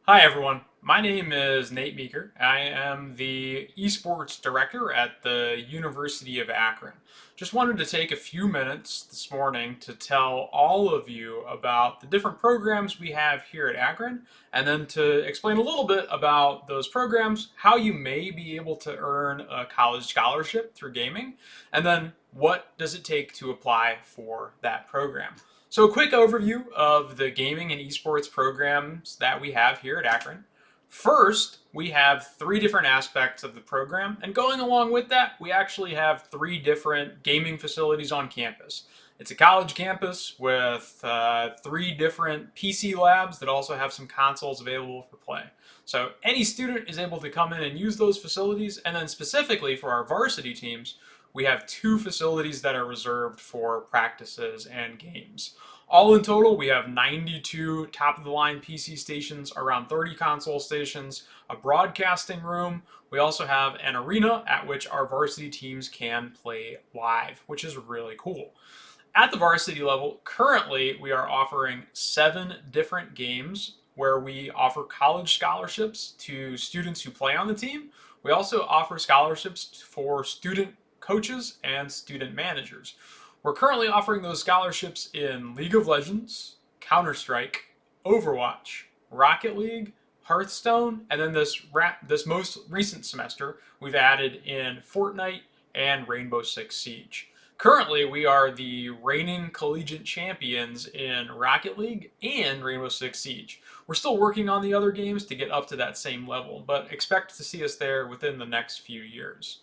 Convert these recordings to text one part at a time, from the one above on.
Hi everyone, my name is Nate Meeker. I am the Esports Director at the University of Akron. Just wanted to take a few minutes this morning to tell all of you about the different programs we have here at Akron, and then to explain a little bit about those programs, how you may be able to earn a college scholarship through gaming, and then what does it take to apply for that program. So, a quick overview of the gaming and esports programs that we have here at Akron. First, we have three different aspects of the program, and going along with that, we actually have three different gaming facilities on campus. It's a college campus with three different PC labs that also have some consoles available for play. So any student is able to come in and use those facilities, and then specifically for our varsity teams, we have two facilities that are reserved for practices and games. All in total, we have 92 top of the line PC stations, around 30 console stations, a broadcasting room. We also have an arena at which our varsity teams can play live, which is really cool. At the varsity level, currently we are offering 7 different games where we offer college scholarships to students who play on the team. We also offer scholarships for student coaches and student managers. We're currently offering those scholarships in League of Legends, Counter-Strike, Overwatch, Rocket League, Hearthstone, and then this most recent semester, we've added in Fortnite and Rainbow Six Siege. Currently, we are the reigning collegiate champions in Rocket League and Rainbow Six Siege. We're still working on the other games to get up to that same level, but expect to see us there within the next few years.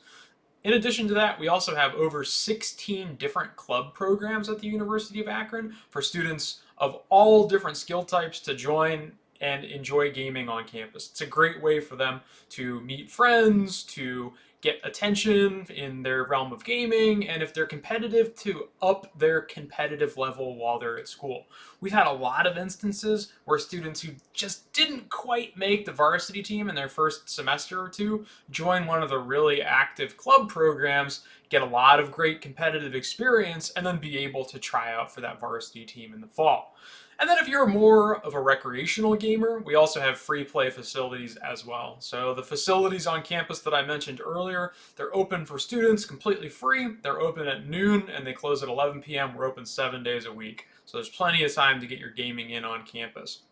In addition to that, we also have over 16 different club programs at the University of Akron for students of all different skill types to join and enjoy gaming on campus. It's a great way for them to meet friends, to get attention in their realm of gaming, and if they're competitive, to up their competitive level while they're at school. We've had a lot of instances where students who just didn't quite make the varsity team in their first semester or two join one of the really active club programs, get a lot of great competitive experience, and then be able to try out for that varsity team in the fall. And then if you're more of a recreational gamer, we also have free play facilities as well. So the facilities on campus that I mentioned earlier, they're open for students completely free. They're open at noon and they close at 11 p.m. We're open 7 days a week. So there's plenty of time to get your gaming in on campus.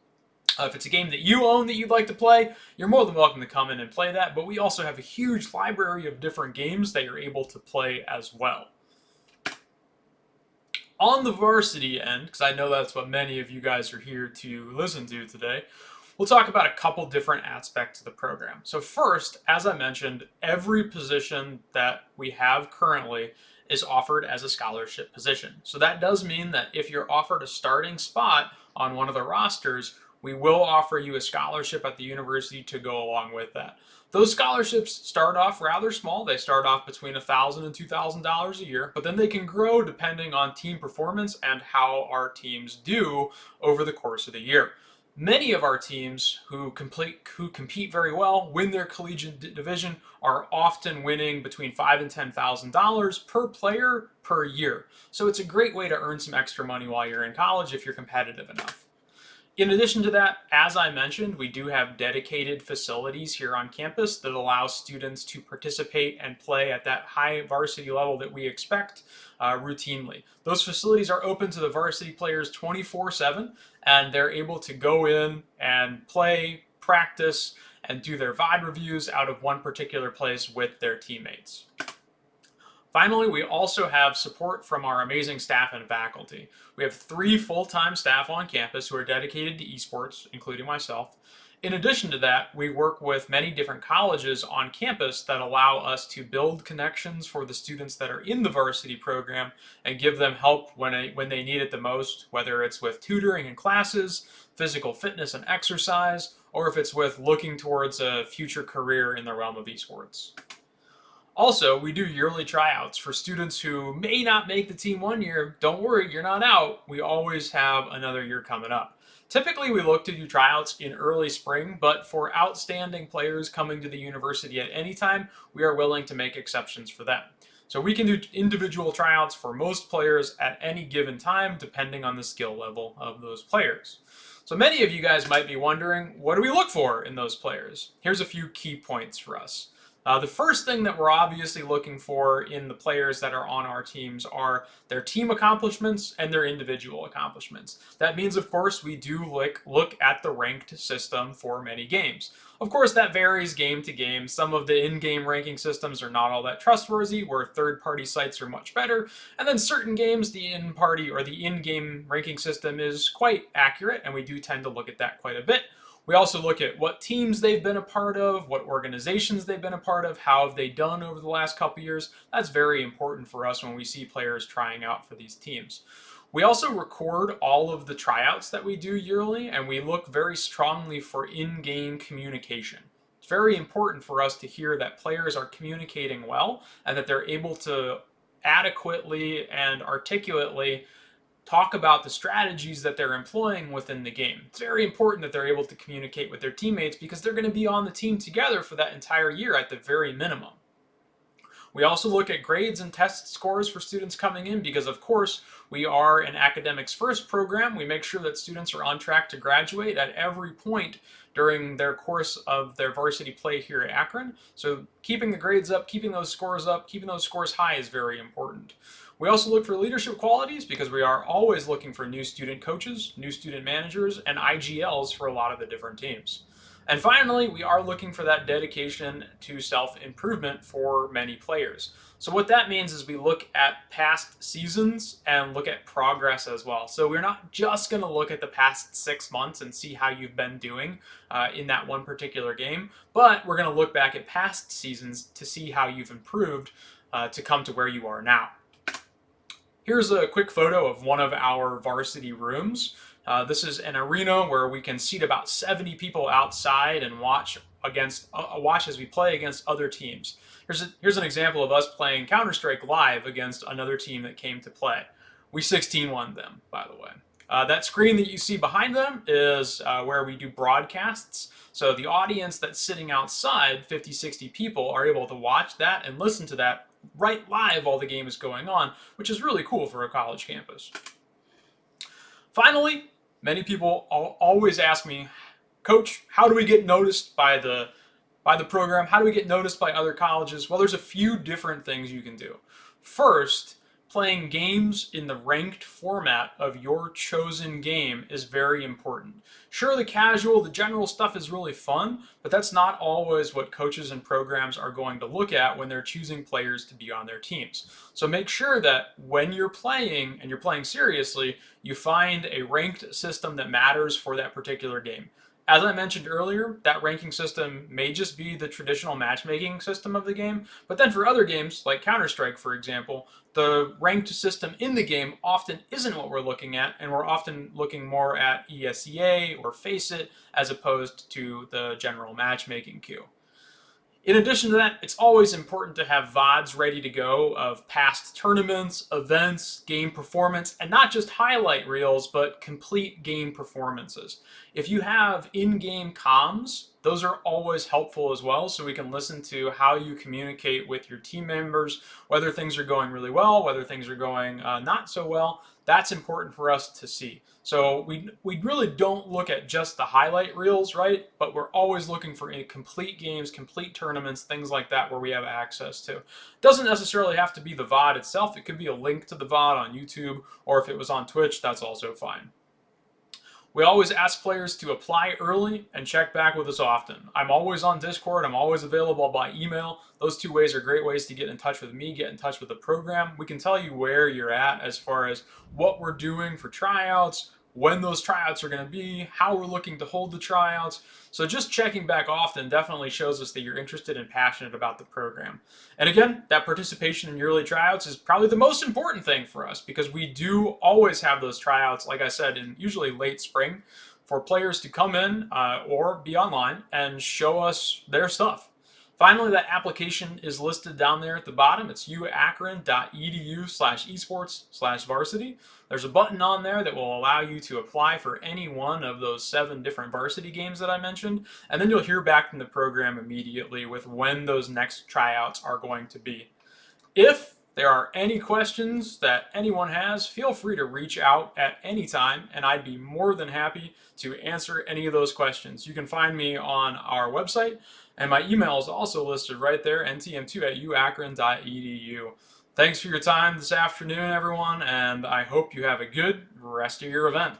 If it's a game that you own that you'd like to play, you're more than welcome to come in and play that. But we also have a huge library of different games that you're able to play as well. On the varsity end, because I know that's what many of you guys are here to listen to today, we'll talk about a couple different aspects of the program. So first, as I mentioned, every position that we have currently is offered as a scholarship position. So that does mean that if you're offered a starting spot on one of the rosters, we will offer you a scholarship at the university to go along with that. Those scholarships start off rather small. They start off between $1,000 and $2,000 a year, but then they can grow depending on team performance and how our teams do over the course of the year. Many of our teams who compete very well, win their collegiate division, are often winning between $5,000 and $10,000 per player per year. So it's a great way to earn some extra money while you're in college if you're competitive enough. In addition to that, as I mentioned, we do have dedicated facilities here on campus that allow students to participate and play at that high varsity level that we expect routinely. Those facilities are open to the varsity players 24/7, and they're able to go in and play, practice, and do their VOD reviews out of one particular place with their teammates. Finally, we also have support from our amazing staff and faculty. We have 3 full-time staff on campus who are dedicated to esports, including myself. In addition to that, we work with many different colleges on campus that allow us to build connections for the students that are in the varsity program and give them help when they need it the most, whether it's with tutoring and classes, physical fitness and exercise, or if it's with looking towards a future career in the realm of esports. Also, we do yearly tryouts for students who may not make the team one year. Don't worry, you're not out. We always have another year coming up. Typically, we look to do tryouts in early spring, but for outstanding players coming to the university at any time, we are willing to make exceptions for them. So we can do individual tryouts for most players at any given time, depending on the skill level of those players. So many of you guys might be wondering, what do we look for in those players? Here's a few key points for us. The first thing that we're obviously looking for in the players that are on our teams are their team accomplishments and their individual accomplishments. That means, of course, we do look at the ranked system for many games. Of course, that varies game to game. Some of the in-game ranking systems are not all that trustworthy, where third-party sites are much better. And then certain games, the in-party or the in-game ranking system is quite accurate, and we do tend to look at that quite a bit. We also look at what teams they've been a part of, what organizations they've been a part of, how have they done over the last couple years. That's very important for us when we see players trying out for these teams. We also record all of the tryouts that we do yearly, and we look very strongly for in-game communication. It's very important for us to hear that players are communicating well and that they're able to adequately and articulately talk about the strategies that they're employing within the game. It's very important that they're able to communicate with their teammates because they're going to be on the team together for that entire year at the very minimum. We also look at grades and test scores for students coming in because, of course, we are an academics first program. We make sure that students are on track to graduate at every point during their course of their varsity play here at Akron. So keeping the grades up, keeping those scores high is very important. We also look for leadership qualities because we are always looking for new student coaches, new student managers, and IGLs for a lot of the different teams. And finally, we are looking for that dedication to self-improvement for many players. So what that means is we look at past seasons and look at progress as well. So we're not just going to look at the past 6 months and see how you've been doing in that one particular game, but we're going to look back at past seasons to see how you've improved to come to where you are now. Here's a quick photo of one of our varsity rooms. This is an arena where we can seat about 70 people outside and watch as we play against other teams. Here's an example of us playing Counter-Strike live against another team that came to play. We 16-1 them, by the way. That screen that you see behind them is where we do broadcasts. So the audience that's sitting outside, 50, 60 people, are able to watch that and listen to that right live while the game is going on, which is really cool for a college campus. Finally, many people always ask me, Coach, how do we get noticed by the program? How do we get noticed by other colleges? Well, there's a few different things you can do. First, playing games in the ranked format of your chosen game is very important. Sure, the casual, the general stuff is really fun, but that's not always what coaches and programs are going to look at when they're choosing players to be on their teams. So make sure that when you're playing, and you're playing seriously, you find a ranked system that matters for that particular game. As I mentioned earlier, that ranking system may just be the traditional matchmaking system of the game, but then for other games, like Counter-Strike, for example, the ranked system in the game often isn't what we're looking at, and we're often looking more at ESEA or FACEIT as opposed to the general matchmaking queue. In addition to that, it's always important to have VODs ready to go of past tournaments, events, game performance, and not just highlight reels, but complete game performances. If you have in-game comms, those are always helpful as well, so we can listen to how you communicate with your team members, whether things are going really well, whether things are going not so well. That's important for us to see. So we really don't look at just the highlight reels, right? But we're always looking for complete games, complete tournaments, things like that where we have access to. It doesn't necessarily have to be the VOD itself. It could be a link to the VOD on YouTube, or if it was on Twitch, that's also fine. We always ask players to apply early and check back with us often. I'm always on Discord. I'm always available by email. Those two ways are great ways to get in touch with me, get in touch with the program. We can tell you where you're at as far as what we're doing for tryouts, when those tryouts are going to be, how we're looking to hold the tryouts. So just checking back often definitely shows us that you're interested and passionate about the program. And again, that participation in yearly tryouts is probably the most important thing for us because we do always have those tryouts, like I said, in usually late spring for players to come in or be online and show us their stuff. Finally, that application is listed down there at the bottom. It's uakron.edu/esports/varsity. There's a button on there that will allow you to apply for any one of those 7 different varsity games that I mentioned, and then you'll hear back from the program immediately with when those next tryouts are going to be. If there are any questions that anyone has, feel free to reach out at any time, and I'd be more than happy to answer any of those questions. You can find me on our website, and my email is also listed right there, ntm2 at uakron.edu. Thanks for your time this afternoon, everyone, and I hope you have a good rest of your event.